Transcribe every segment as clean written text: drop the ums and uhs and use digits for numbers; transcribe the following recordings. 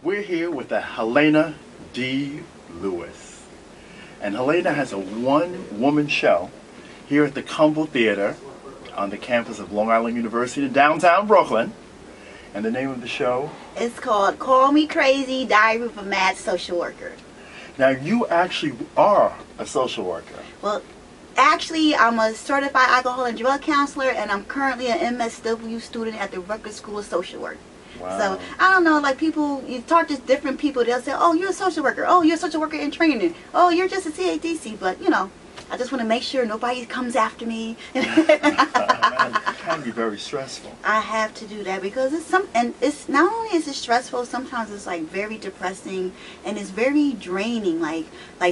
We're here with the Helena D. Lewis. And Helena has a one-woman show here at the Cumble Theater on the campus of Long Island University in downtown Brooklyn. And the name of the show? It's called Call Me Crazy, Diary of a Mad Social Worker. Now, you actually are a social worker. Well, actually, I'm a certified alcohol and drug counselor, and I'm currently an MSW student at the Rutledge School of Social Work. Wow. So, I don't know, like people, you talk to different people, they'll say, oh, you're a social worker. Oh, you're a social worker in training. Oh, you're just a CADC. But, you know, I just want to make sure nobody comes after me. It can be very stressful. I have to do that because it's not only is it stressful, sometimes it's like very depressing and it's very draining. Like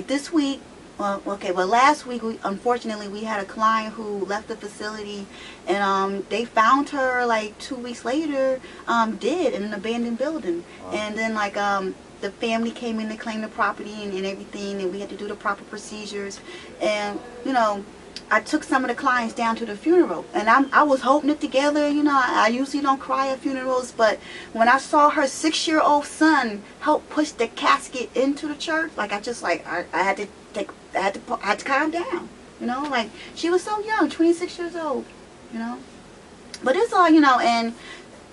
this week, well, last week, unfortunately, we had a client who left the facility, and they found her like 2 weeks later, dead in an abandoned building. Wow. And then like the family came in to claim the property and everything, and we had to do the proper procedures. And you know, I took some of the clients down to the funeral, and I was holding it together. You know, I usually don't cry at funerals, but when I saw her 6-year-old son help push the casket into the church, like I had to calm down. You know, like she was so young, 26 years old. You know, but it's all, you know, and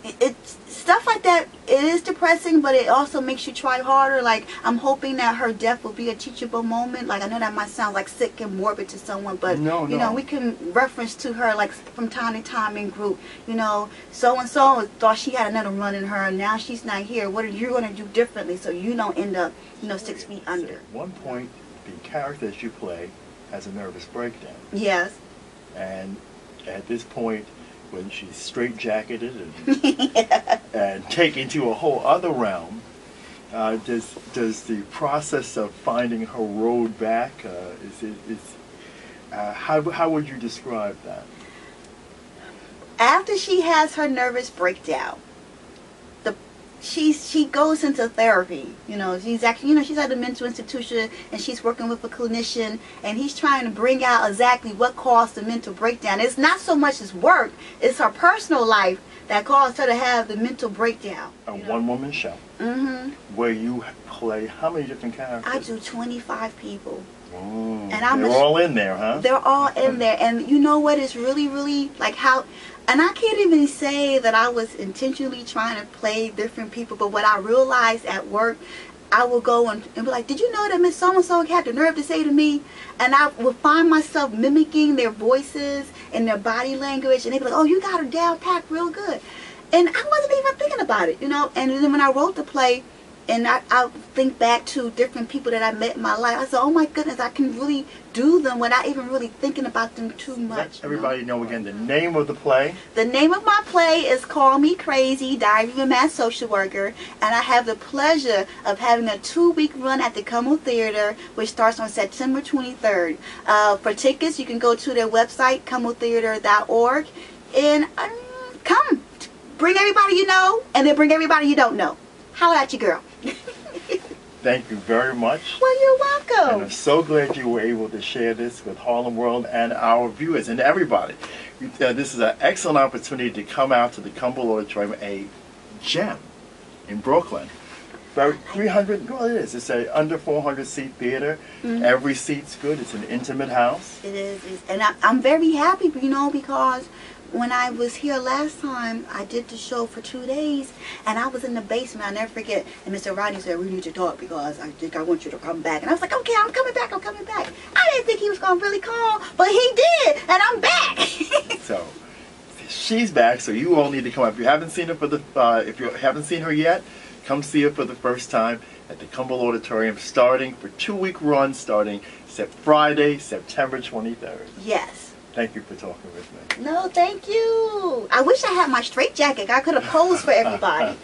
it's stuff like that. It is depressing, but it also makes you try harder. Like, I'm hoping that her death will be a teachable moment. Like, I know that might sound like sick and morbid to someone, but you know, we can reference to her like from time to time in group. You know, so and so thought she had another run in her, and now she's not here. What are you going to do differently so you don't end up, you know, 6 feet under? At one point, the character that you play has a nervous breakdown. Yes. And at this point, when she's straitjacketed and taken to a whole other realm, does the process of finding her road back, how would you describe that? After she has her nervous breakdown, she goes into therapy. You know, she's actually, you know, she's at a mental institution and she's working with a clinician, and he's trying to bring out exactly what caused the mental breakdown. It's not so much as work, it's her personal life that caused her to have the mental breakdown. A one-woman show. Mm-hmm. Where you play how many different characters? I do 25 people. And they're all in there, huh? They're all in there. And you know what is really like how, and I can't even say that I was intentionally trying to play different people, but what I realized at work, I will go and be like, did you know that Miss So-and-so had the nerve to say to me? And I will find myself mimicking their voices and their body language, and they'd be like, oh, you got her down packed real good. And I wasn't even thinking about it, you know. And then when I wrote the play, and I think back to different people that I met in my life, I said, oh my goodness, I can really do them without even really thinking about them too much. Let everybody know again the name of the play. The name of my play is Call Me Crazy, Diary of a Mad Social Worker, and I have the pleasure of having a 2-week run at the Cumble Theater, which starts on September 23rd. For tickets, you can go to their website, cumbletheater.org, and come. Bring everybody you know, and then bring everybody you don't know. Holla at you, girl. Thank you very much. Well, you're welcome. And I'm so glad you were able to share this with Harlem World and our viewers and everybody. This is an excellent opportunity to come out to the Cumble Auditorium, a gem in Brooklyn. Very 300, well, it is. It's a under 400-seat theater. Mm-hmm. Every seat's good. It's an intimate house. It is. And I'm very happy, you know, because when I was here last time, I did the show for 2 days, and I was in the basement. I'll never forget. And Mr. Rodney said, we need to talk because I think I want you to come back. And I was like, okay, I'm coming back. I didn't think he was going to really call, but he did, and I'm back. So she's back, so you all need to come up. If you haven't seen her if you haven't seen her yet, come see her for the first time at the Cumble Auditorium, starting for 2-week run, starting Friday, September 23rd. Yes. Thank you for talking with me. No, thank you. I wish I had my straitjacket. I could have posed for everybody.